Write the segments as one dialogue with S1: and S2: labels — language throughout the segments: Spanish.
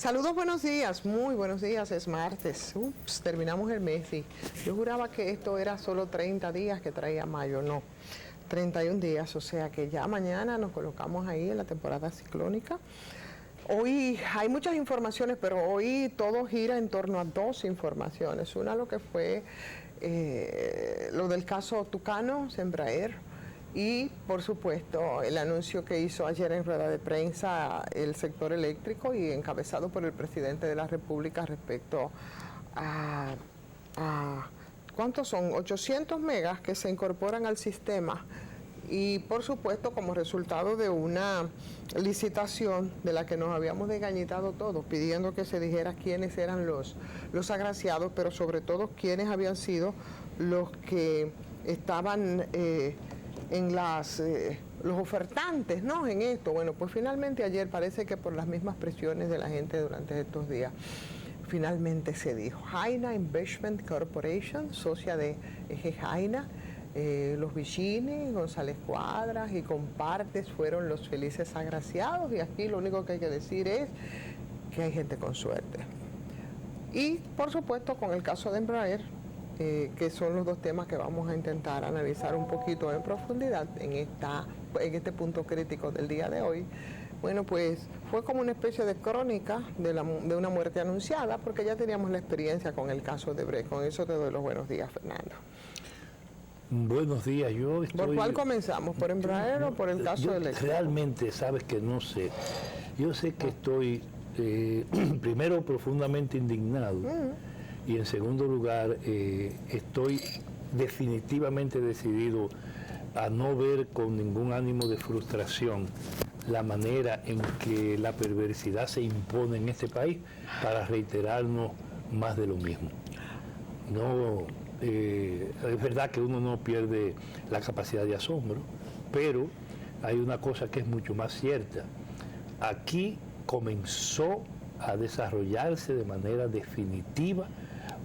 S1: Saludos, buenos días, muy buenos días, es martes. Ups, terminamos el mes y yo juraba que esto era solo 30 días que traía mayo, no, 31 días, o sea que ya mañana nos colocamos ahí en la temporada ciclónica. Hoy hay muchas informaciones, pero hoy todo gira en torno a dos informaciones. Una, lo que fue lo del caso Tucano, Embraer, y por supuesto el anuncio que hizo ayer en rueda de prensa el sector eléctrico y encabezado por el presidente de la República respecto a ¿cuántos son? 800 megas que se incorporan al sistema. Y por supuesto como resultado de una licitación de la que nos habíamos desgañitado todos, pidiendo que se dijera quiénes eran los agraciados, pero sobre todo quiénes habían sido los que estaban en los ofertantes, ¿no? En esto. Bueno, pues finalmente ayer parece que por las mismas presiones de la gente durante estos días, finalmente se dijo. Jaina Investment Corporation, socia de Eje Jaina, los Vicini, González Cuadras y Compartes fueron los felices agraciados, y aquí lo único que hay que decir es que hay gente con suerte. Y por supuesto con el caso de Embraer, que son los dos temas que vamos a intentar analizar un poquito en profundidad en este punto crítico del día de hoy. Bueno, pues fue como una especie de crónica de una muerte anunciada, porque ya teníamos la experiencia con el caso de Brecht. Con eso te doy los buenos días, Fernando.
S2: Buenos días, yo estoy...
S1: ¿Por cuál comenzamos? ¿Por Embraer o por el caso eléctrico?
S2: Realmente, sabes que no sé. Yo sé que estoy, primero, profundamente indignado, y en segundo lugar, estoy definitivamente decidido a no ver con ningún ánimo de frustración la manera en que la perversidad se impone en este país para reiterarnos más de lo mismo. No... es verdad que uno no pierde la capacidad de asombro, pero hay una cosa que es mucho más cierta. Aquí comenzó a desarrollarse de manera definitiva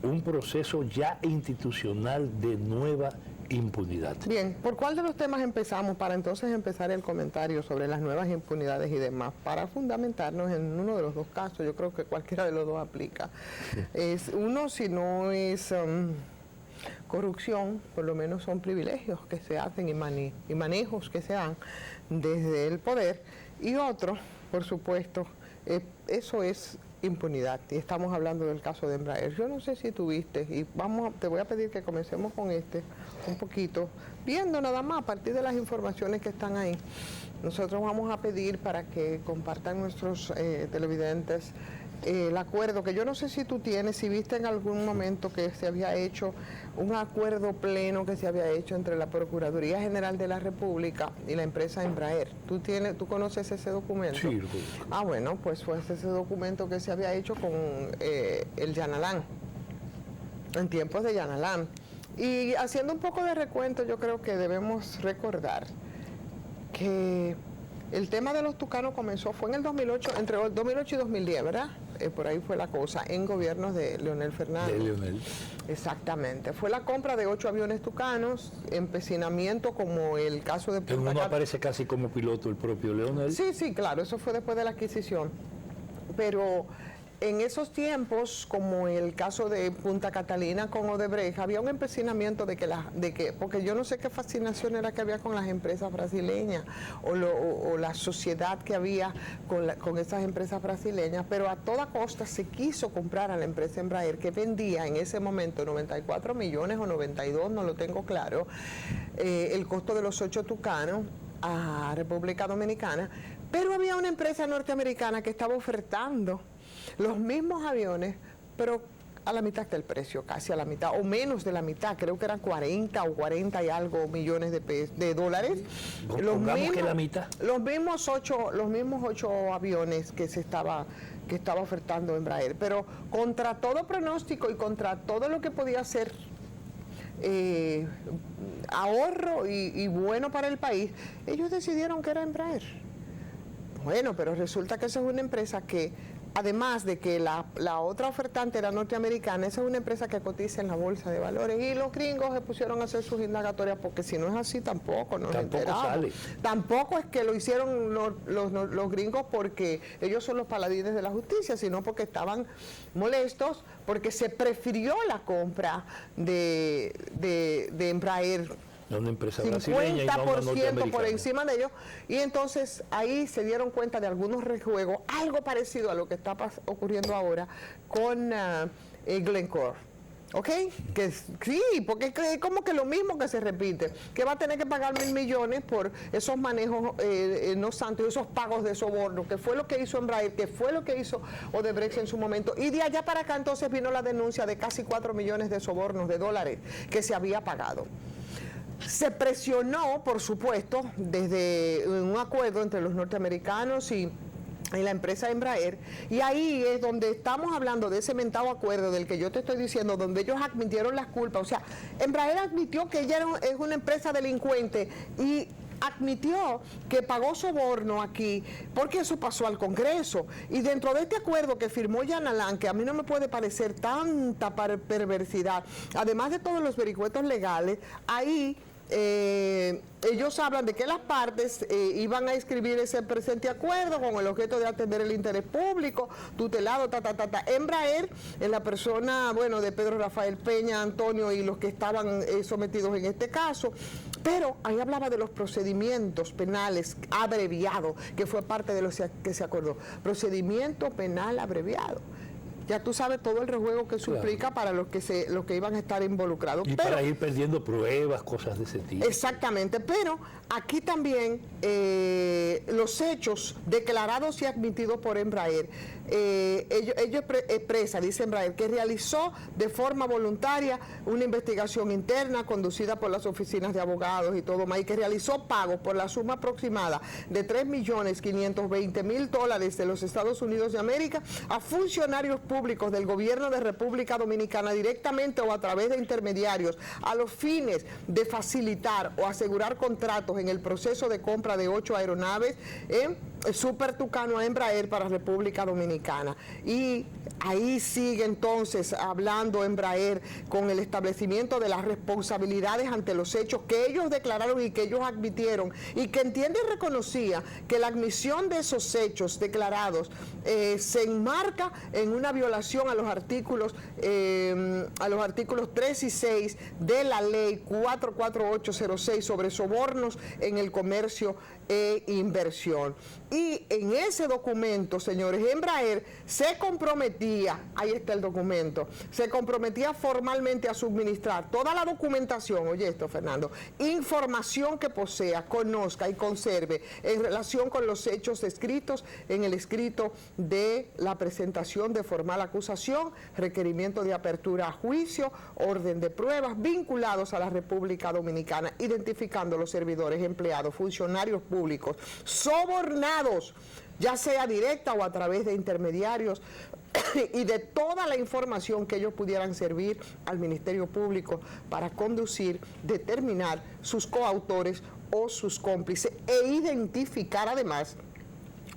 S2: un proceso ya institucional de nueva impunidad.
S1: Bien, ¿por cuál de los temas empezamos para entonces empezar el comentario sobre las nuevas impunidades y demás? Para fundamentarnos en uno de los dos casos, yo creo que cualquiera de los dos aplica. Es uno, si no es... corrupción, por lo menos son privilegios que se hacen y manejos que se dan desde el poder, y otro, por supuesto, eso es impunidad, y estamos hablando del caso de Embraer. Yo no sé si tuviste, y te voy a pedir que comencemos con un poquito, viendo nada más a partir de las informaciones que están ahí. Nosotros vamos a pedir para que compartan nuestros televidentes el acuerdo, que yo no sé si tú tienes, si viste en algún momento que se había hecho un acuerdo pleno que se había hecho entre la Procuraduría General de la República y la empresa Embraer. ¿Tú conoces ese documento?
S2: Sí.
S1: Ah, bueno, pues fue ese documento que se había hecho con el Yanalán, en tiempos de Yanalán. Y haciendo un poco de recuento, yo creo que debemos recordar que el tema de los tucanos fue en el 2008, entre el 2008 y 2010, ¿verdad? Por ahí fue la cosa, en gobiernos de Leonel Fernández.
S2: De Leonel.
S1: Exactamente. Fue la compra de 8 aviones tucanos, empecinamiento como el caso de...
S2: En uno aparece casi como piloto el propio Leonel.
S1: Sí, sí, claro, eso fue después de la adquisición. Pero en esos tiempos, como el caso de Punta Catalina con Odebrecht, había un empecinamiento porque yo no sé qué fascinación era que había con las empresas brasileñas o la sociedad que había con esas empresas brasileñas, pero a toda costa se quiso comprar a la empresa Embraer, que vendía en ese momento 94 millones o 92, no lo tengo claro, el costo de los 8 tucanos a República Dominicana, pero había una empresa norteamericana que estaba ofertando los mismos aviones, pero a la mitad del precio, casi a la mitad, o menos de la mitad, creo que eran 40 o 40 y algo millones de dólares.
S2: Pongamos que la mitad.
S1: Los mismos ocho aviones que estaba ofertando Embraer, pero contra todo pronóstico y contra todo lo que podía ser ahorro y bueno para el país, ellos decidieron que era Embraer. Bueno, pero resulta que esa es una empresa que además de que la otra ofertante era norteamericana, esa es una empresa que cotiza en la bolsa de valores y los gringos se pusieron a hacer sus indagatorias porque si no es así tampoco nos enteramos.
S2: Sale.
S1: Tampoco es que lo hicieron los gringos porque ellos son los paladines de la justicia, sino porque estaban molestos porque se prefirió la compra de Embraer.
S2: Una empresa brasileña y no una
S1: 50% por encima de ellos, y entonces ahí se dieron cuenta de algunos rejuegos, algo parecido a lo que está ocurriendo ahora con Glencore. ¿Ok? Que sí, porque es como que lo mismo que se repite, que va a tener que pagar $1.000 millones por esos manejos no santos, esos pagos de soborno, que fue lo que hizo Embraer, que fue lo que hizo Odebrecht en su momento, y de allá para acá entonces vino la denuncia de casi 4 millones de sobornos de dólares que se había pagado. Se presionó, por supuesto, desde un acuerdo entre los norteamericanos y la empresa Embraer, y ahí es donde estamos hablando de ese mentado acuerdo del que yo te estoy diciendo, donde ellos admitieron las culpas. O sea, Embraer admitió que ella es una empresa delincuente y admitió que pagó soborno aquí, porque eso pasó al Congreso. Y dentro de este acuerdo que firmó Jan Alain, que a mí no me puede parecer tanta perversidad, además de todos los vericuetos legales, ahí ellos hablan de que las partes iban a escribir ese presente acuerdo con el objeto de atender el interés público, tutelado, Embraer, en la persona, bueno, de Pedro Rafael Peña, Antonio y los que estaban sometidos en este caso, pero ahí hablaba de los procedimientos penales abreviados, que fue parte de lo que se acordó. Procedimiento penal abreviado. Ya tú sabes todo el rejuego que suplica para los que iban a estar involucrados.
S2: Y para ir perdiendo pruebas, cosas de ese tipo.
S1: Exactamente, pero aquí también los hechos declarados y admitidos por Embraer, ellos expresa, dice Embraer, que realizó de forma voluntaria una investigación interna conducida por las oficinas de abogados y todo más, y que realizó pagos por la suma aproximada de $3.520.000 de los Estados Unidos de América a funcionarios públicos del gobierno de República Dominicana directamente o a través de intermediarios a los fines de facilitar o asegurar contratos en el proceso de compra de 8 aeronaves Super Tucano a Embraer para República Dominicana. Y ahí sigue entonces hablando Embraer con el establecimiento de las responsabilidades ante los hechos que ellos declararon y que ellos admitieron, y que entiende y reconocía que la admisión de esos hechos declarados se enmarca en una violación a los artículos 3 y 6 de la ley 44806 sobre sobornos en el comercio e inversión. Y en ese documento, señores, Embraer se comprometía, ahí está el documento, se comprometía formalmente a suministrar toda la documentación, oye esto, Fernando, información que posea, conozca y conserve en relación con los hechos escritos en el escrito de la presentación de formal acusación, requerimiento de apertura a juicio, orden de pruebas vinculados a la República Dominicana, identificando los servidores, empleados, funcionarios públicos, sobornados, ya sea directa o a través de intermediarios, y de toda la información que ellos pudieran servir al Ministerio Público para conducir, determinar sus coautores o sus cómplices e identificar además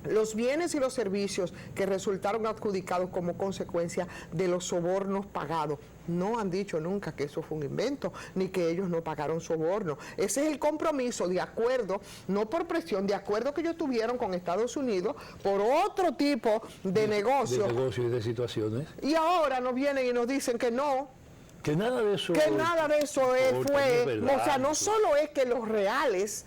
S1: los bienes y los servicios que resultaron adjudicados como consecuencia de los sobornos pagados. No han dicho nunca que eso fue un invento, ni que ellos no pagaron soborno. Ese es el compromiso de acuerdo, no por presión, de acuerdo que ellos tuvieron con Estados Unidos por otro tipo de negocio.
S2: De negocios y de situaciones.
S1: Y ahora nos vienen y nos dicen que no.
S2: Que nada de eso.
S1: Que nada de eso fue. O sea, no solo es que los reales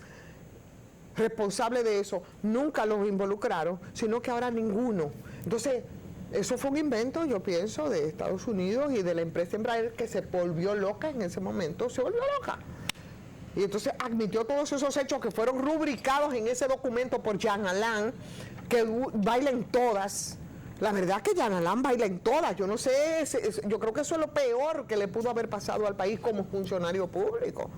S1: responsables de eso nunca los involucraron, sino que ahora ninguno. Entonces, eso fue un invento, yo pienso, de Estados Unidos y de la empresa Embraer, que se volvió loca en ese momento, se volvió loca. Y entonces admitió todos esos hechos que fueron rubricados en ese documento por Jan Alain, que bailen todas. La verdad es que Jan Alain baila en todas. Yo no sé, yo creo que eso es lo peor que le pudo haber pasado al país como funcionario público.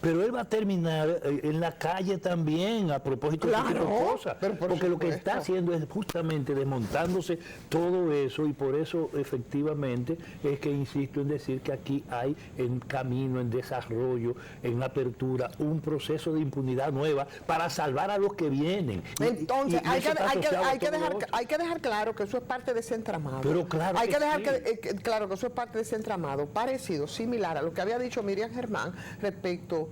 S2: pero él va a terminar en la calle también, a propósito de este tipo de cosas. Porque lo que está haciendo es justamente desmontándose todo eso, y por eso efectivamente es que insisto en decir que aquí hay en camino, en desarrollo, en apertura, un proceso de impunidad nueva para salvar a los que vienen.
S1: Entonces, hay que dejar claro que eso es parte de ese entramado.
S2: Pero claro
S1: hay que dejar claro que eso es parte de ese entramado, parecido, similar a lo que había dicho Miriam Germán respecto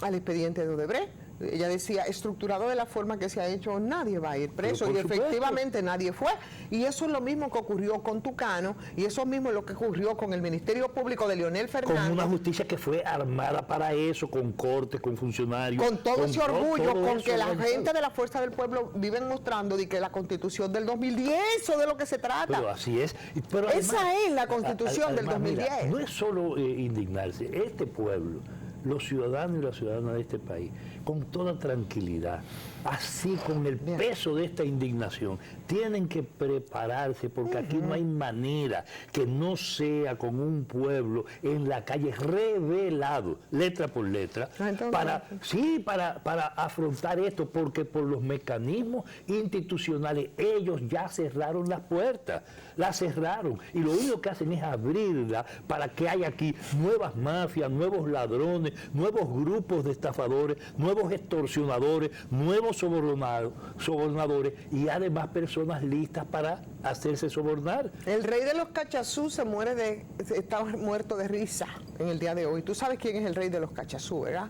S1: al expediente de Odebrecht. Ella decía, estructurado de la forma que se ha hecho, nadie va a ir preso, y efectivamente nadie fue. Y eso es lo mismo que ocurrió con Tucano, y eso mismo es lo que ocurrió con el Ministerio Público de Leonel Fernández.
S2: Con una justicia que fue armada para eso, con cortes, con funcionarios.
S1: Con todo ese orgullo con que la gente de la Fuerza del Pueblo viven mostrando de que la Constitución del 2010, eso de lo que se trata.
S2: Pero así es. Pero
S1: esa
S2: además,
S1: es la Constitución del 2010.
S2: Mira, no es solo indignarse, este pueblo, los ciudadanos y las ciudadanas de este país, con toda tranquilidad, así con el peso de esta indignación, tienen que prepararse, porque aquí no hay manera que no sea con un pueblo en la calle revelado, letra por letra, para afrontar esto, porque por los mecanismos institucionales ellos ya cerraron las puertas, las cerraron, y lo único que hacen es abrirla para que haya aquí nuevas mafias, nuevos ladrones, nuevos grupos de estafadores, nuevos extorsionadores, nuevos sobornadores, y además personas listas para hacerse sobornar.
S1: El rey de los cachazú está muerto de risa en el día de hoy. Tú sabes quién es el rey de los cachazú, ¿verdad?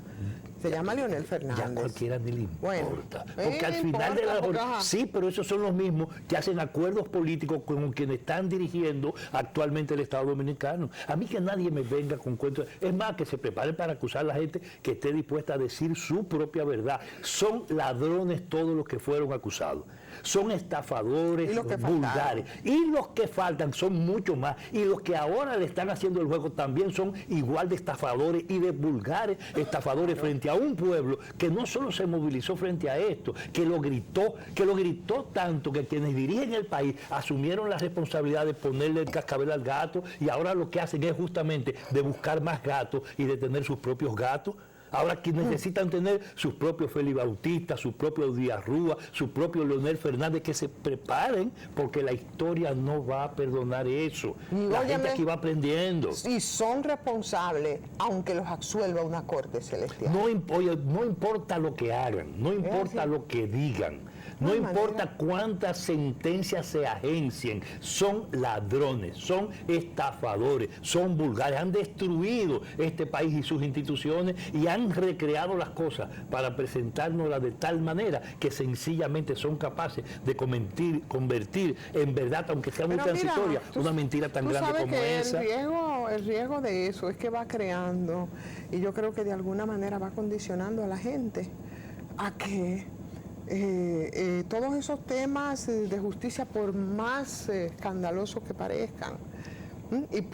S1: Se llama Leonel Fernández.
S2: Ya cualquiera ni le importa.
S1: Bueno,
S2: porque al final de la jornada, sí, pero esos son los mismos que hacen acuerdos políticos con quienes están dirigiendo actualmente el Estado Dominicano. A mí que nadie me venga con cuentos. Es más, que se preparen para acusar a la gente que esté dispuesta a decir su propia verdad. Son ladrones todos los que fueron acusados. Son estafadores vulgares. Y los que faltan son mucho más. Y los que ahora le están haciendo el juego también son igual de estafadores y de vulgares estafadores frente a un pueblo que no solo se movilizó frente a esto, que lo gritó tanto que quienes dirigen el país asumieron la responsabilidad de ponerle el cascabel al gato, y ahora lo que hacen es justamente de buscar más gatos y de tener sus propios gatos. Ahora que necesitan tener sus propios Félix Bautista, su propio Díaz Rúa, su propio Leonel Fernández, que se preparen, porque la historia no va a perdonar eso. La gente aquí va aprendiendo.
S1: Y son responsables, aunque los absuelva una corte celestial.
S2: No importa lo que hagan, no importa lo que digan. No importa cuántas sentencias se agencien, son ladrones, son estafadores, son vulgares, han destruido este país y sus instituciones y han recreado las cosas para presentárnoslas de tal manera que sencillamente son capaces de convertir en verdad, aunque sea muy transitoria, una mentira tan grande como esa.
S1: El riesgo de eso es que va creando, y yo creo que de alguna manera va condicionando a la gente a que todos esos temas de justicia, por más escandalosos que parezcan, y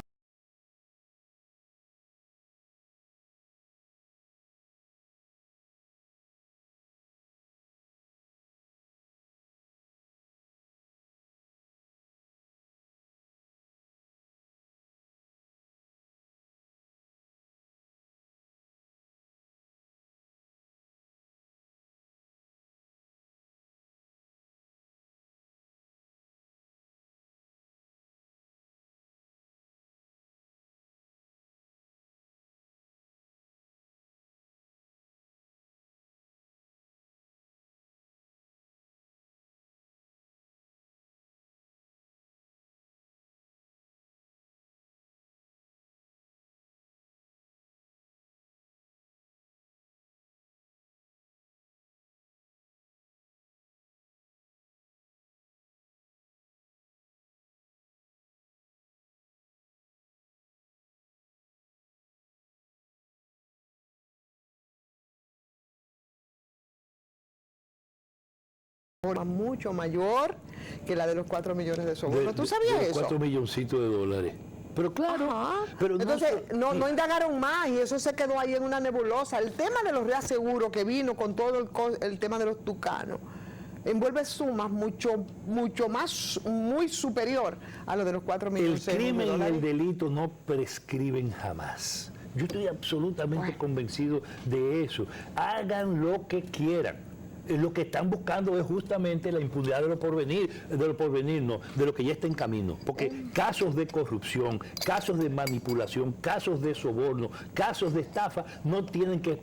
S1: mucho mayor que la de los 4 millones de sobornos. ¿Tú sabías eso?
S2: 4 milloncitos de dólares. Pero claro, pero
S1: entonces no indagaron más, y eso se quedó ahí en una nebulosa. El tema de los reaseguros que vino con todo el tema de los tucanos envuelve sumas mucho más, muy superior a lo de los 4 millones de dólares.
S2: El crimen y el delito no prescriben jamás. Yo estoy absolutamente convencido de eso. Hagan lo que quieran. Lo que están buscando es justamente la impunidad de lo porvenir, no, de lo que ya está en camino. Porque casos de corrupción, casos de manipulación, casos de soborno, casos de estafa, no tienen que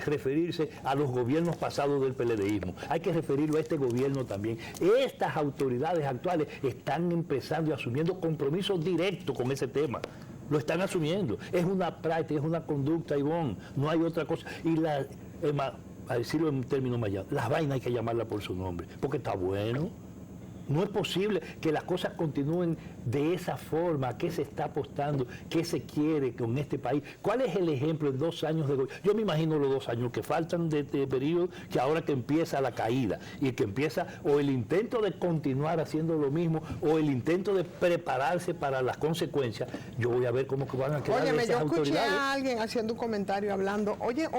S2: referirse a los gobiernos pasados del PLDismo. Hay que referirlo a este gobierno también. Estas autoridades actuales están empezando y asumiendo compromisos directos con ese tema. Lo están asumiendo. Es una práctica, es una conducta, Ivonne. No hay otra cosa. Y a decirlo en términos mayores, las vainas hay que llamarlas por su nombre, porque está bueno. No es posible que las cosas continúen de esa forma. ¿Qué se está apostando? ¿Qué se quiere con este país? ¿Cuál es el ejemplo en 2 años de gobierno? Yo me imagino los 2 años que faltan de periodo, que ahora que empieza la caída y que empieza o el intento de continuar haciendo lo mismo o el intento de prepararse para las consecuencias. Yo voy a ver cómo que van a quedar
S1: Óyeme,
S2: esas autoridades.
S1: Yo escuché a alguien haciendo un comentario hablando, oye,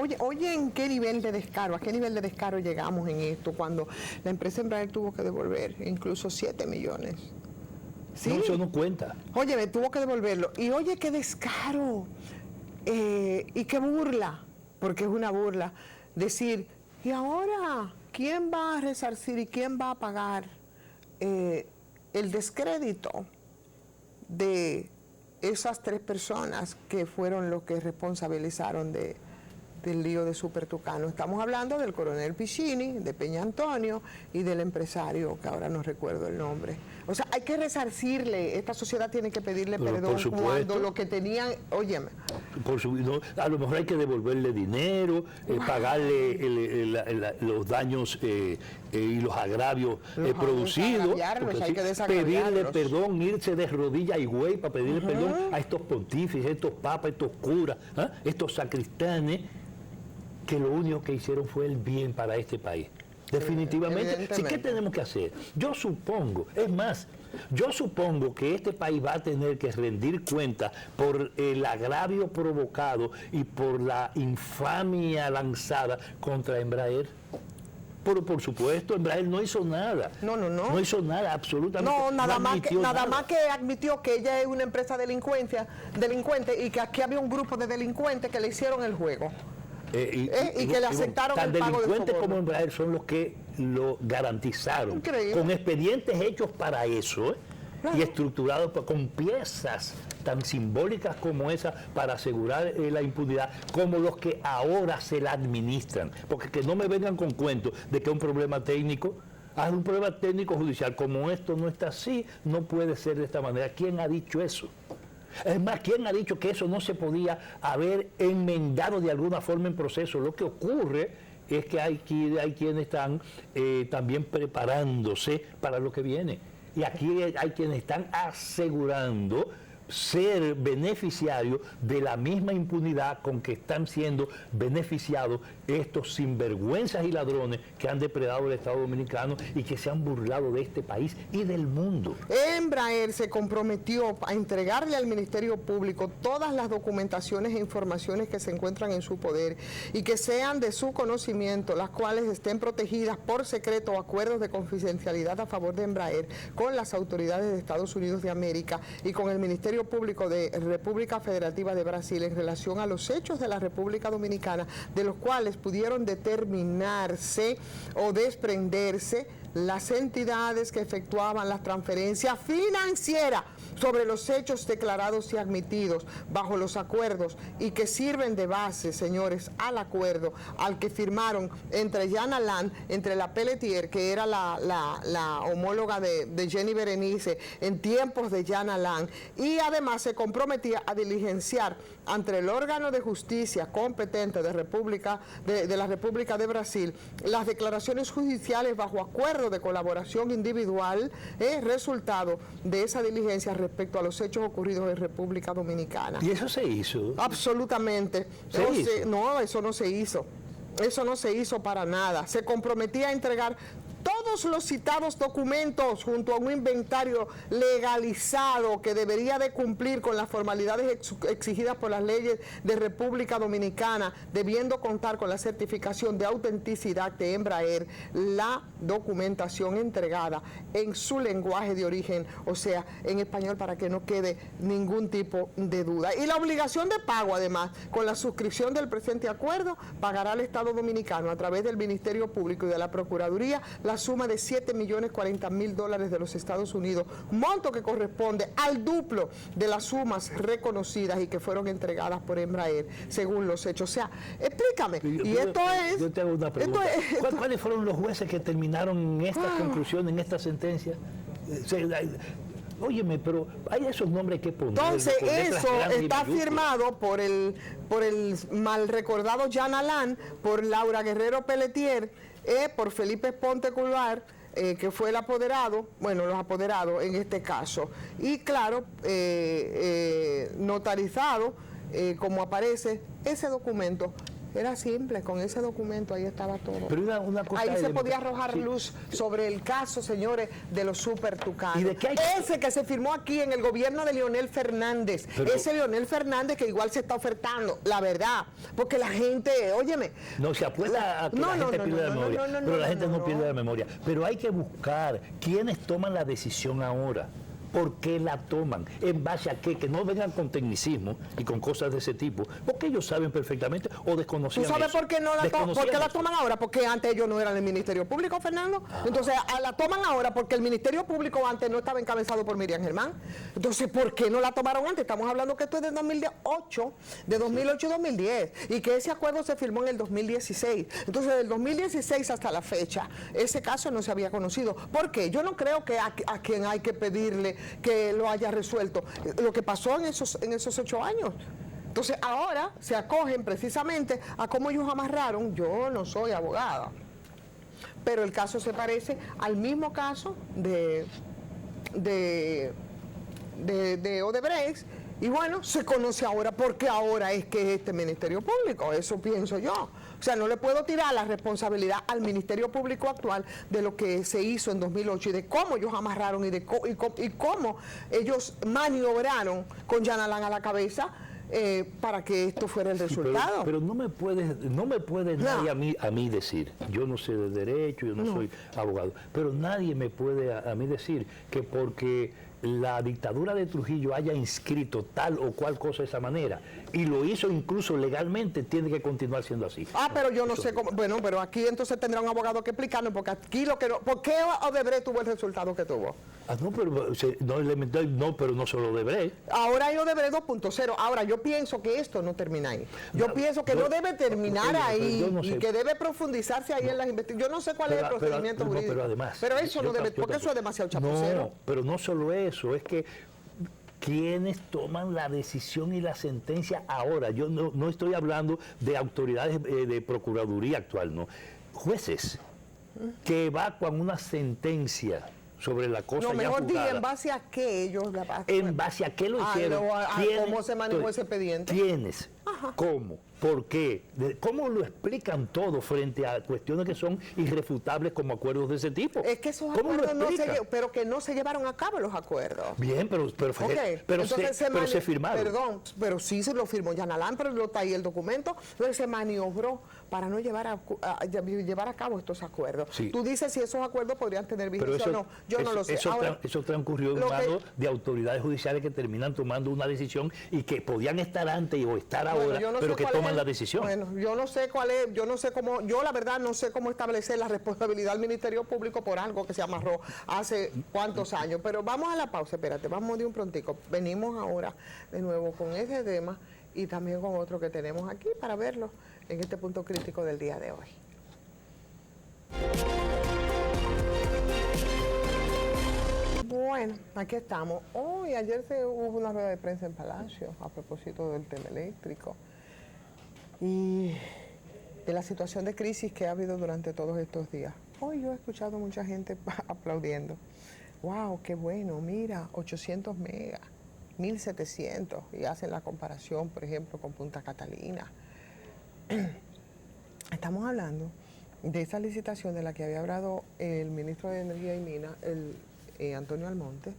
S1: ¿en qué nivel de descaro, a qué nivel de descaro llegamos en esto cuando la empresa Embraer tuvo que devolver incluso 7 millones? ¿Sí?
S2: No, eso no cuenta.
S1: Oye, me tuvo que devolverlo. Y oye, qué descaro. Y qué burla, porque es una burla. Decir, ¿y ahora quién va a resarcir y quién va a pagar el descrédito de esas 3 personas que fueron los que responsabilizaron del lío de Super Tucano? Estamos hablando del coronel Piccini, de Peña Antonio y del empresario, que ahora no recuerdo el nombre. O sea, hay que resarcirle, esta sociedad tiene que pedirle perdón cuando lo que tenían, óyeme.
S2: A lo mejor hay que devolverle dinero, pagarle los daños y los agravios producidos, pedirle perdón, irse de rodillas y güey para pedirle perdón a estos pontífices, estos papas, estos curas, estos sacristanes, que lo único que hicieron fue el bien para este país. Definitivamente. ¿Sí? ¿Qué tenemos que hacer? Yo supongo que este país va a tener que rendir cuenta por el agravio provocado y por la infamia lanzada contra Embraer. Pero por supuesto, Embraer no hizo nada. No hizo nada, absolutamente.
S1: Nada más que admitió que ella es una empresa delincuente y que aquí había un grupo de delincuentes que le hicieron el juego. Y que le aceptaron el pago de
S2: delincuentes como Embraer son los que lo garantizaron.
S1: Increíble.
S2: Con expedientes hechos para eso, y estructurados con piezas tan simbólicas como esa para asegurar la impunidad, como los que ahora se la administran. Porque que no me vengan con cuentos de que es un problema técnico. Un problema técnico judicial. Como esto no está así, no puede ser de esta manera. ¿Quién ha dicho eso? Es más, ¿quién ha dicho que eso no se podía haber enmendado de alguna forma en proceso? Lo que ocurre es que hay quienes están también preparándose para lo que viene. Y aquí hay quienes están asegurando ser beneficiarios de la misma impunidad con que están siendo beneficiados estos sinvergüenzas y ladrones que han depredado el Estado Dominicano y que se han burlado de este país y del mundo.
S1: Embraer se comprometió a entregarle al Ministerio Público todas las documentaciones e informaciones que se encuentran en su poder y que sean de su conocimiento, las cuales estén protegidas por secreto o acuerdos de confidencialidad a favor de Embraer con las autoridades de Estados Unidos de América y con el Ministerio Público de República Federativa de Brasil en relación a los hechos de la República Dominicana, de los cuales pudieron determinarse o desprenderse las entidades que efectuaban las transferencias financieras sobre los hechos declarados y admitidos bajo los acuerdos y que sirven de base, señores, al acuerdo al que firmaron entre Jana Land, entre la Pelletier, que era la homóloga de Jenny Berenice en tiempos de Jana Land, y además se comprometía a diligenciar ante el órgano de justicia competente de la República de Brasil las declaraciones judiciales bajo acuerdo de colaboración individual, resultado de esa diligencia respecto a los hechos ocurridos en República Dominicana.
S2: ¿Y eso se hizo?
S1: Absolutamente. No, eso no se hizo. Eso no se hizo para nada. Se comprometía a entregar toda todos los citados documentos junto a un inventario legalizado que debería de cumplir con las formalidades exigidas por las leyes de República Dominicana, debiendo contar con la certificación de autenticidad de Embraer, la documentación entregada en su lenguaje de origen, o sea, en español, para que no quede ningún tipo de duda. Y la obligación de pago, además, con la suscripción del presente acuerdo, pagará al Estado Dominicano a través del Ministerio Público y de la Procuraduría la suma de $7.040.000 de los Estados Unidos, monto que corresponde al duplo de las sumas reconocidas y que fueron entregadas por Embraer, según los hechos. O sea, explícame.
S2: Yo te hago una pregunta. ¿Cuáles fueron los jueces que terminaron en esta conclusión, en esta sentencia? Óyeme, pero hay esos nombres que poner.
S1: Entonces, eso está firmado por el mal recordado Jan Alain, por Laura Guerrero Pelletier, por Felipe Ponte Culvar, que fue el apoderado, bueno, los apoderados en este caso. Y claro, notarizado, como aparece, ese documento. Era simple, con ese documento ahí estaba todo.
S2: Pero una cosa
S1: ahí se podía arrojar luz sobre el caso, señores, de los super tucanos.
S2: ¿Y de qué hay?
S1: Ese que se firmó aquí en el gobierno de Leonel Fernández. Ese Leonel Fernández que igual se está ofertando, la verdad. Porque la gente, óyeme.
S2: No, se apuesta a que la gente pierda la memoria. Pero la gente no pierde la memoria. Pero hay que buscar quiénes toman la decisión ahora. ¿Por qué la toman? ¿En base a qué? Que no vengan con tecnicismo y con cosas de ese tipo, porque ellos saben perfectamente o desconocían eso.
S1: ¿Tú sabes por qué no la toman ahora? Porque antes ellos no eran el Ministerio Público, Fernando. Entonces, la toman ahora porque el Ministerio Público antes no estaba encabezado por Miriam Germán. Entonces, ¿por qué no la tomaron antes? Estamos hablando que esto es de 2008, de 2008 y 2010, y que ese acuerdo se firmó en el 2016. Entonces, del 2016 hasta la fecha, ese caso no se había conocido. ¿Por qué? Yo no creo que a quien hay que pedirle que lo haya resuelto lo que pasó en esos 8 años. Entonces ahora se acogen precisamente a cómo ellos amarraron. Yo no soy abogada, pero el caso se parece al mismo caso de Odebrecht. Y bueno, se conoce ahora porque ahora es que es este Ministerio Público, eso pienso yo. O sea, no le puedo tirar la responsabilidad al Ministerio Público actual de lo que se hizo en 2008 y de cómo ellos amarraron y cómo ellos maniobraron con Jan Alain a la cabeza para que esto fuera el resultado.
S2: Pero no me puede nadie a mí decir, yo no sé de derecho, yo no soy abogado, pero nadie me puede a mí decir que porque la dictadura de Trujillo haya inscrito tal o cual cosa de esa manera y lo hizo incluso legalmente, tiene que continuar siendo así.
S1: Pero yo no sé cómo. Bueno, pero aquí entonces tendrá un abogado que explicarnos, porque aquí lo que no. ¿Por qué Odebrecht tuvo el resultado que tuvo?
S2: Pero no solo Odebrecht.
S1: Ahora hay Odebrecht 2.0. Ahora, yo pienso que esto no termina ahí. Yo pienso que no debe terminar ahí y que debe profundizarse ahí en las investigaciones. Yo no sé cuál es el procedimiento jurídico.
S2: Pero además.
S1: Pero eso no debe, porque eso es demasiado chapucero.
S2: No, pero no solo eso, es que ¿quiénes toman la decisión y la sentencia ahora? Yo no estoy hablando de autoridades de Procuraduría actual, no. Jueces que evacúan una sentencia sobre la cosa ya
S1: mejor
S2: juzgada.
S1: diga en base a qué ellos la
S2: ¿En base a qué lo hicieron?
S1: ¿Cómo se manejó ese expediente?
S2: ¿Quiénes? ¿Cómo? ¿Por qué? ¿Cómo lo explican todo frente a cuestiones que son irrefutables como acuerdos de ese tipo?
S1: Es que esos acuerdos pero que no se llevaron a cabo los acuerdos.
S2: Bien, pero se firmaron.
S1: Perdón, pero sí se lo firmó Jan Alain, pero no está ahí el documento. Entonces se maniobró para no llevar a cabo estos acuerdos.
S2: Sí.
S1: Tú dices si esos acuerdos podrían tener vigencia o no. Yo no lo sé.
S2: Eso transcurrió en manos de autoridades judiciales que terminan tomando una decisión y que podían estar antes o estar ahora, pero que toman la decisión.
S1: Bueno, yo no sé cuál es, yo no sé cómo, yo la verdad no sé cómo establecer la responsabilidad del Ministerio Público por algo que se amarró hace cuántos años. Pero vamos a la pausa, espérate, vamos de un prontico. Venimos ahora de nuevo con ese tema y también con otro que tenemos aquí para verlo en este punto crítico del día de hoy. Bueno, aquí estamos. Ayer hubo una rueda de prensa en Palacio a propósito del tema eléctrico y de la situación de crisis que ha habido durante todos estos días. Hoy yo he escuchado mucha gente aplaudiendo. ¡Wow, qué bueno! Mira, 800 megas, 1700, y hacen la comparación, por ejemplo, con Punta Catalina. Estamos hablando de esa licitación de la que había hablado el ministro de Energía y Minas, Antonio Almonte,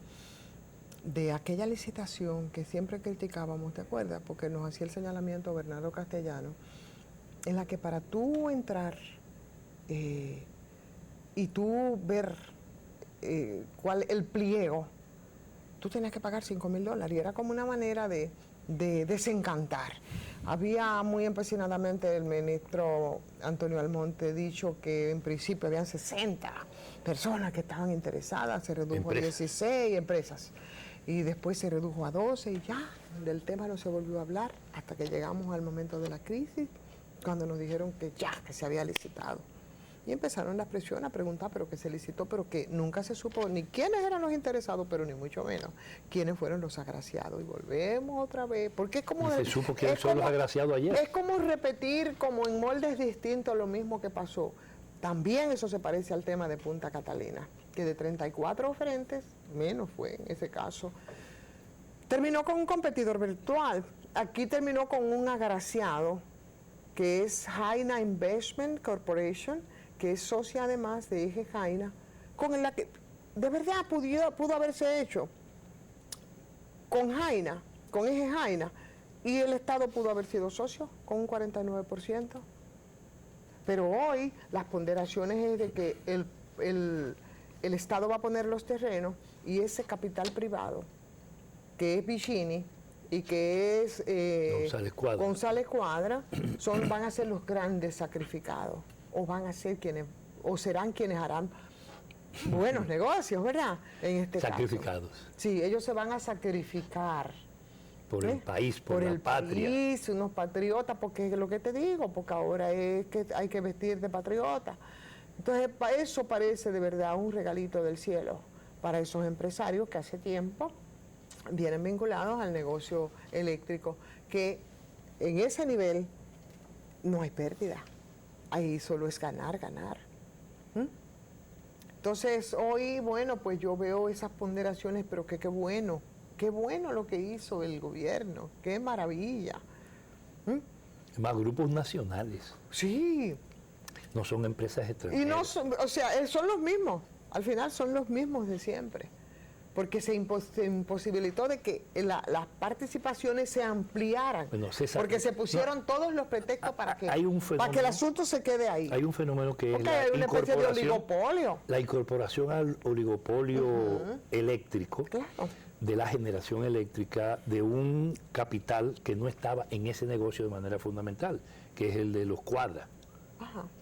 S1: de aquella licitación que siempre criticábamos, ¿te acuerdas? Porque nos hacía el señalamiento Bernardo Castellano, en la que para tú entrar y tú ver cuál el pliego, tú tenías que pagar $5,000 y era como una manera de desencantar. Había muy empecinadamente el ministro Antonio Almonte dicho que en principio habían 60 personas que estaban interesadas, se redujo a 16 empresas y después se redujo a 12 y ya del tema no se volvió a hablar hasta que llegamos al momento de la crisis, cuando nos dijeron que ya, que se había licitado. Y empezaron las presiones a preguntar, pero que se licitó, pero que nunca se supo ni quiénes eran los interesados, pero ni mucho menos quiénes fueron los agraciados. Y volvemos otra vez, porque es como...
S2: ¿Se supo quiénes son los agraciados ayer?
S1: Es como repetir, como en moldes distintos, lo mismo que pasó. También eso se parece al tema de Punta Catalina, que de 34 oferentes, menos fue en ese caso, terminó con un competidor virtual. Aquí terminó con un agraciado, que es Jaina Investment Corporation, que es socia además de Eje Jaina, con la que de verdad pudo haberse hecho con Jaina, con Eje Jaina, y el Estado pudo haber sido socio con un 49%. Pero hoy las ponderaciones es de que el Estado va a poner los terrenos y ese capital privado, que es Vicini y que es González Cuadra, van a ser los grandes sacrificados, o van a ser quienes, o serán quienes harán buenos negocios, ¿verdad? En este
S2: sacrificados.
S1: Caso. Sí, ellos se van a sacrificar.
S2: Por el país, por la patria.
S1: País, unos patriotas, porque es lo que te digo, porque ahora es que hay que vestir de patriota. Entonces, eso parece de verdad un regalito del cielo para esos empresarios que hace tiempo vienen vinculados al negocio eléctrico, que en ese nivel no hay pérdida, ahí solo es ganar, ganar. Entonces, hoy, bueno, pues yo veo esas ponderaciones, pero qué bueno lo que hizo el gobierno, qué maravilla.
S2: Más grupos nacionales.
S1: Sí.
S2: No son empresas extranjeras.
S1: Y no son, o sea, son los mismos, al final son los mismos de siempre, porque se imposibilitó de que las participaciones se ampliaran, bueno, César, porque se pusieron todos los pretextos para que el asunto se quede ahí.
S2: Hay un fenómeno que
S1: porque es una especie de oligopolio.
S2: La incorporación al oligopolio eléctrico, claro, de la generación eléctrica de un capital que no estaba en ese negocio de manera fundamental, que es el de los Cuadra.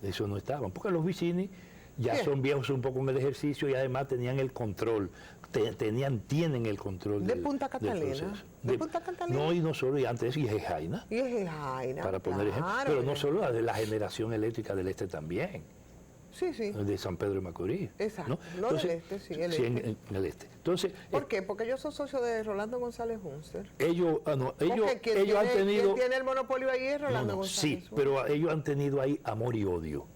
S2: Eso no estaban, porque los Vicini ya son viejos un poco en el ejercicio y además tenían el control, tienen el control
S1: de Punta Catalina. ¿De Punta Catalina?
S2: No, y no solo, y antes y Eje Jaina.
S1: Y Eje Jaina,
S2: para poner ejemplo, pero no solo de la generación eléctrica del este también.
S1: Sí, sí.
S2: De San Pedro de Macorís.
S1: Exacto.
S2: ¿No?
S1: No
S2: entonces,
S1: del este, sí, el
S2: sí,
S1: este.
S2: En el este. Entonces,
S1: ¿por qué? Porque yo soy socio de Rolando González Hunster.
S2: Ellos han tenido...
S1: ¿Quién tiene el monopolio ahí es Rolando González.
S2: Sí, pero ellos han tenido ahí amor y odio.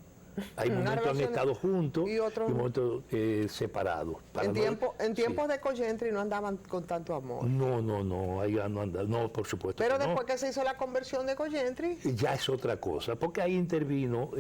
S2: Hay momentos han estado juntos y momentos separados.
S1: En tiempos de Collentry no andaban con tanto amor.
S2: No, ahí no andaban, no, por supuesto.
S1: Pero después que se hizo la conversión de Collentry,
S2: ya es otra cosa, porque ahí intervino,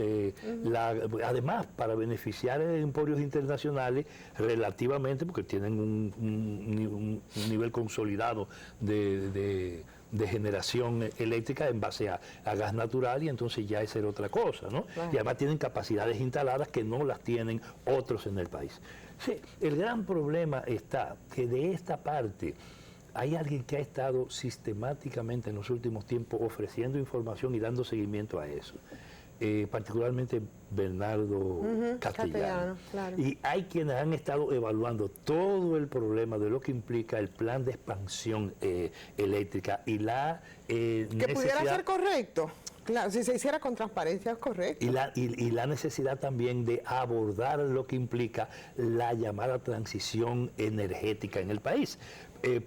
S2: además, para beneficiar a emporios internacionales relativamente, porque tienen un nivel consolidado de generación eléctrica en base a gas natural, y entonces ya esa era otra cosa, ¿no? Claro. Y además tienen capacidades instaladas que no las tienen otros en el país. Sí, el gran problema está que de esta parte hay alguien que ha estado sistemáticamente en los últimos tiempos ofreciendo información y dando seguimiento a eso. Particularmente Bernardo Castellano. Claro. Y hay quienes han estado evaluando todo el problema de lo que implica el plan de expansión eléctrica y la
S1: que pudiera ser correcto. Claro, si se hiciera con transparencia es correcto.
S2: Y la necesidad también de abordar lo que implica la llamada transición energética en el país.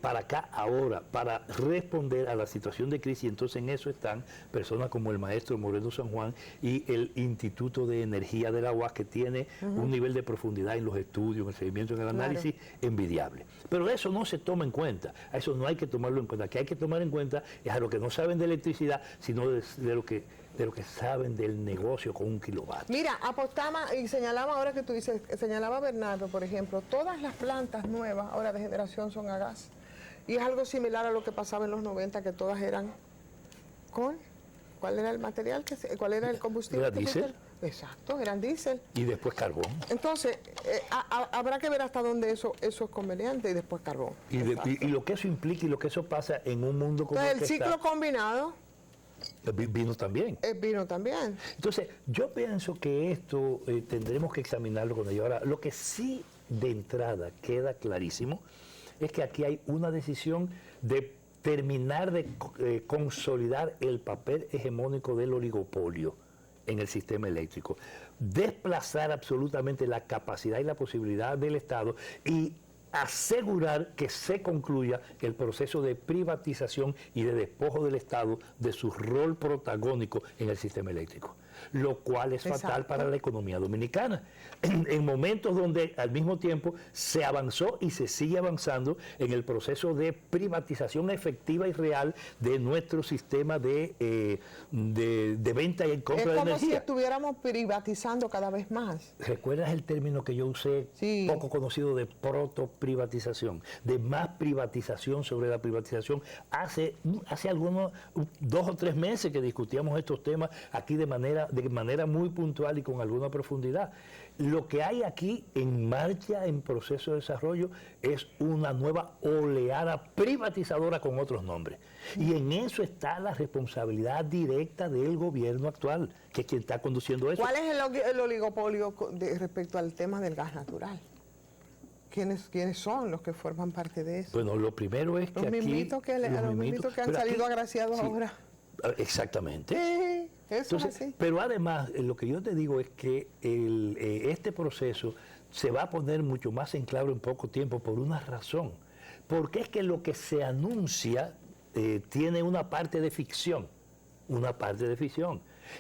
S2: Para acá ahora, para responder a la situación de crisis, entonces en eso están personas como el maestro Moreno San Juan y el Instituto de Energía de la UAS, que tiene un nivel de profundidad en los estudios, en el seguimiento, en el análisis, envidiable. Pero eso no se toma en cuenta, a eso no hay que tomarlo en cuenta. Que hay que tomar en cuenta es a lo que no saben de electricidad, sino de lo que de los que saben del negocio con un kilovatio.
S1: Mira, apostaba y señalaba ahora que tú dices, señalaba Bernardo, por ejemplo, todas las plantas nuevas ahora de generación son a gas. Y es algo similar a lo que pasaba en los 90, que todas eran con... ¿Cuál era el material? ¿Cuál era el combustible?
S2: ¿Era diésel?
S1: Exacto, eran diésel.
S2: Y después carbón.
S1: Entonces, habrá que ver hasta dónde eso es conveniente y después carbón.
S2: Y lo que eso implica y lo que eso pasa en un mundo como
S1: entonces, el ciclo combinado...
S2: Vino también.
S1: Vino también.
S2: Entonces, yo pienso que esto tendremos que examinarlo con ello. Ahora, lo que sí de entrada queda clarísimo es que aquí hay una decisión de terminar de consolidar el papel hegemónico del oligopolio en el sistema eléctrico, desplazar absolutamente la capacidad y la posibilidad del Estado y asegurar que se concluya el proceso de privatización y de despojo del Estado de su rol protagónico en el sistema eléctrico, lo cual es fatal para la economía dominicana. En momentos donde al mismo tiempo se avanzó y se sigue avanzando en el proceso de privatización efectiva y real de nuestro sistema de venta y compra de energía.
S1: Es como si estuviéramos privatizando cada vez más.
S2: ¿Recuerdas el término que yo usé, poco conocido, de proto-privatización? De más privatización sobre la privatización. Hace algunos 2 o 3 meses que discutíamos estos temas aquí de manera muy puntual y con alguna profundidad. Lo que hay aquí en marcha, en proceso de desarrollo, es una nueva oleada privatizadora con otros nombres. Y en eso está la responsabilidad directa del gobierno actual, que es quien está conduciendo eso.
S1: ¿Cuál es el oligopolio respecto al tema del gas natural? ¿Quiénes son los que forman parte de eso?
S2: Bueno, lo primero es que
S1: los mismitos que han salido agraciados ahora.
S2: Exactamente.
S1: Sí, eso es así.
S2: Pero además, lo que yo te digo es que este proceso se va a poner mucho más en claro en poco tiempo por una razón. Porque es que lo que se anuncia tiene una parte de ficción.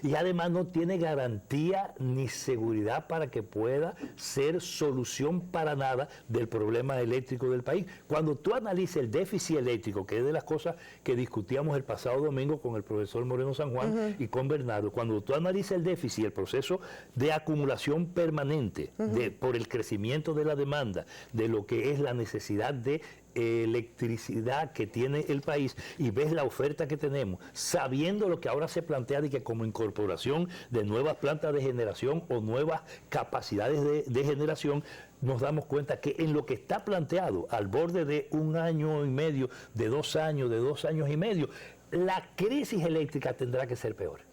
S2: Y además no tiene garantía ni seguridad para que pueda ser solución para nada del problema eléctrico del país. Cuando tú analices el déficit eléctrico, que es de las cosas que discutíamos el pasado domingo con el profesor Moreno San Juan y con Bernardo, cuando tú analices el déficit, el proceso de acumulación permanente por el crecimiento de la demanda, de lo que es la necesidad de electricidad que tiene el país y ves la oferta que tenemos, sabiendo lo que ahora se plantea de que como incorporación de nuevas plantas de generación o nuevas capacidades de generación, nos damos cuenta que en lo que está planteado al borde de 1 año y medio, de 2 años, de 2 años y medio, la crisis eléctrica tendrá que ser peor.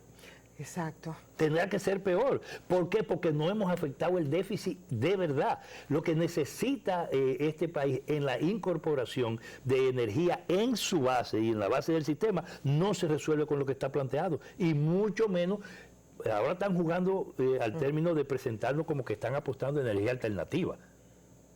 S1: Exacto.
S2: Tendrá que ser peor. ¿Por qué? Porque no hemos afectado el déficit de verdad. Lo que necesita este país en la incorporación de energía en su base y en la base del sistema no se resuelve con lo que está planteado. Y mucho menos, ahora están jugando al término de presentarnos como que están apostando a energía alternativa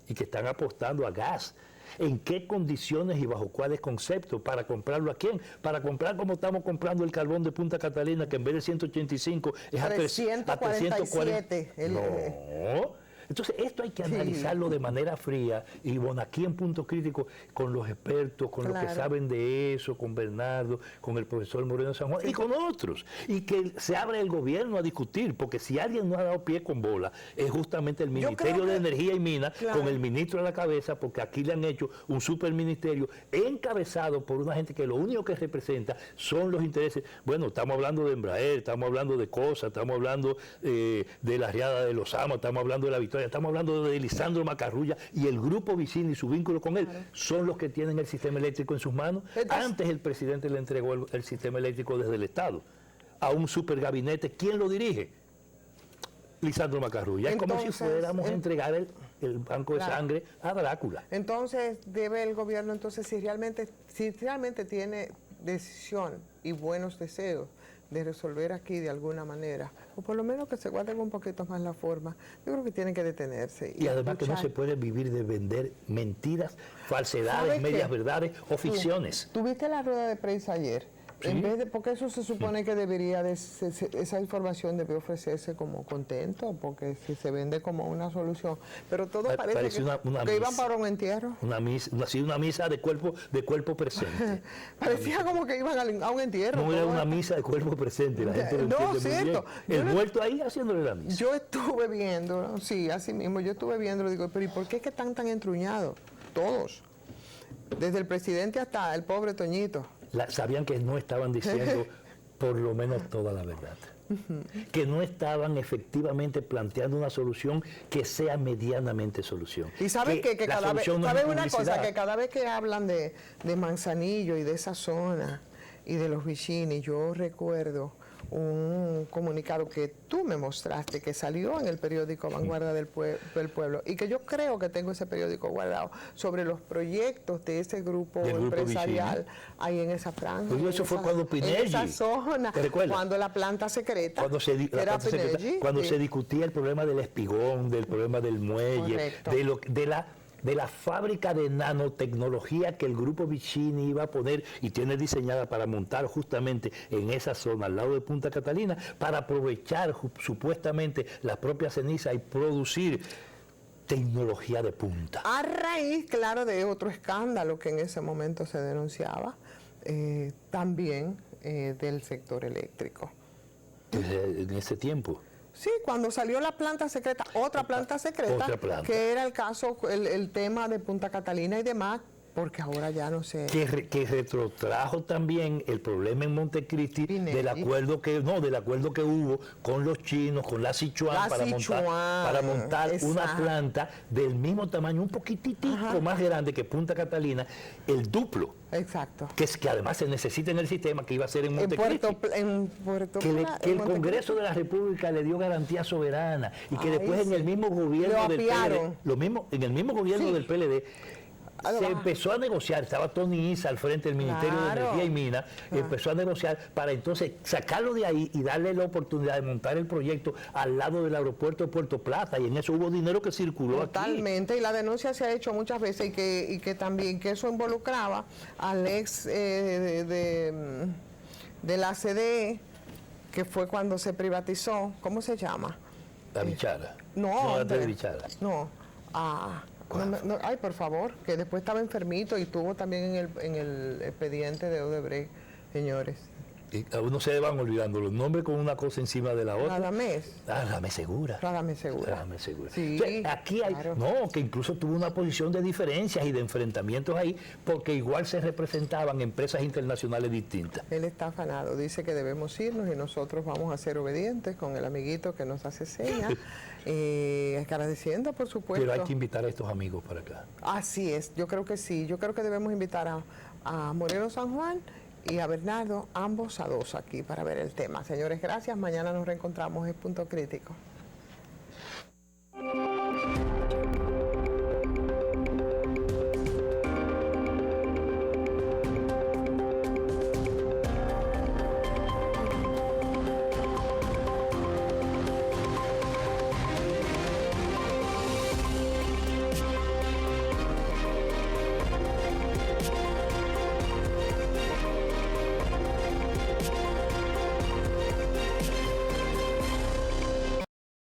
S2: y que están apostando a gas. ¿En qué condiciones y bajo cuáles conceptos? ¿Para comprarlo a quién? Para comprar como estamos comprando el carbón de Punta Catalina, que en vez de 185 es a 347. No. Entonces, esto hay que analizarlo de manera fría y bueno, aquí en Punto Crítico, con los expertos, con los que saben de eso, con Bernardo, con el profesor Moreno San Juan y con otros. Y que se abra el gobierno a discutir, porque si alguien no ha dado pie con bola, es justamente el Ministerio de Energía y Minas, con el ministro a la cabeza, porque aquí le han hecho un superministerio encabezado por una gente que lo único que representa son los intereses. Bueno, estamos hablando de Embraer, estamos hablando de COSA, estamos hablando de la Riada de los Amos, estamos hablando de la Victoria, estamos hablando de Lisandro Macarrulla y el grupo Vicini y su vínculo con él, son los que tienen el sistema eléctrico en sus manos. Antes el presidente le entregó el sistema eléctrico desde el Estado a un supergabinete. ¿Quién lo dirige? Lisandro Macarrulla. Es como si fuéramos a entregar el banco de sangre a Drácula.
S1: Entonces debe el gobierno, si realmente tiene decisión y buenos deseos de resolver aquí de alguna manera, o por lo menos que se guarden un poquito más la forma, yo creo que tienen que detenerse.
S2: Y además que no se puede vivir de vender mentiras, falsedades, medias verdades o ficciones.
S1: ¿Tuviste la rueda de prensa ayer? En vez de, porque eso se supone que debería esa información debe ofrecerse como contento, porque si se vende como una solución, pero todo parece que iban para un entierro.
S2: Una misa de cuerpo presente.
S1: Parecía como que iban a un entierro.
S2: No era una misa de cuerpo presente, la gente lo entiende muy bien. El muerto ahí haciéndole la misa.
S1: Yo estuve viendo, sí, así mismo, yo estuve viendo, digo, pero ¿y por qué es que están tan entruñados? Todos. Desde el presidente hasta el pobre Toñito.
S2: Sabían que no estaban diciendo por lo menos toda la verdad. Que no estaban efectivamente planteando una solución que sea medianamente solución.
S1: Y saben que cada vez, ¿saben una cosa? Que cada vez que hablan de Manzanillo y de esa zona y de los Vicini, yo recuerdo un comunicado que tú me mostraste, que salió en el periódico Vanguardia del Pueblo, y que yo creo que tengo ese periódico guardado, sobre los proyectos de ese grupo empresarial ahí en esa franja.
S2: Pues eso fue cuando Pinelli,
S1: en esa zona, cuando la planta secreta,
S2: cuando se discutía el problema del espigón, del problema del muelle, de la fábrica de nanotecnología que el grupo Vicini iba a poner y tiene diseñada para montar justamente en esa zona, al lado de Punta Catalina, para aprovechar supuestamente las propias cenizas y producir tecnología de punta.
S1: A raíz, claro, de otro escándalo que en ese momento se denunciaba, también del sector eléctrico.
S2: En ese tiempo.
S1: Sí, cuando salió la planta secreta, otra planta secreta, que era el caso, el tema de Punta Catalina y demás, porque ahora ya no sé.
S2: Que retrotrajo también el problema en Montecristi del acuerdo que hubo con los chinos, con la Sichuan, para montar una planta del mismo tamaño, un poquititico más grande que Punta Catalina, el duplo.
S1: Exacto.
S2: Que además se necesita en el sistema, que iba a ser en Montecristi. Que el Congreso de la República le dio garantía soberana y que después en el mismo gobierno del PLD, en el mismo gobierno del PLD, se empezó a negociar, estaba Tony Isa al frente del Ministerio de Energía y Minas, empezó a negociar para entonces sacarlo de ahí y darle la oportunidad de montar el proyecto al lado del aeropuerto de Puerto Plata, y en eso hubo dinero que circuló
S1: totalmente,
S2: aquí.
S1: Y la denuncia se ha hecho muchas veces y que también que eso involucraba al ex de la CDE, que fue cuando se privatizó, ¿cómo se llama?
S2: La Bichara.
S1: Ay, por favor, que después estaba enfermito y estuvo también en el expediente de Odebrecht, señores.
S2: Y a uno se van olvidando los nombres con una cosa encima de la otra.
S1: Radamés.
S2: Radamés Segura.
S1: Sí,
S2: o sea, aquí hay, que incluso tuvo una posición de diferencias y de enfrentamientos ahí, porque igual se representaban empresas internacionales distintas.
S1: Él está afanado, dice que debemos irnos y nosotros vamos a ser obedientes con el amiguito que nos hace señas, agradeciendo, por supuesto.
S2: Pero hay que invitar a estos amigos para acá.
S1: Así es, yo creo que sí, yo creo que debemos invitar a Moreno San Juan y a Bernardo, ambos a dos aquí para ver el tema. Señores, gracias. Mañana nos reencontramos en Punto Crítico.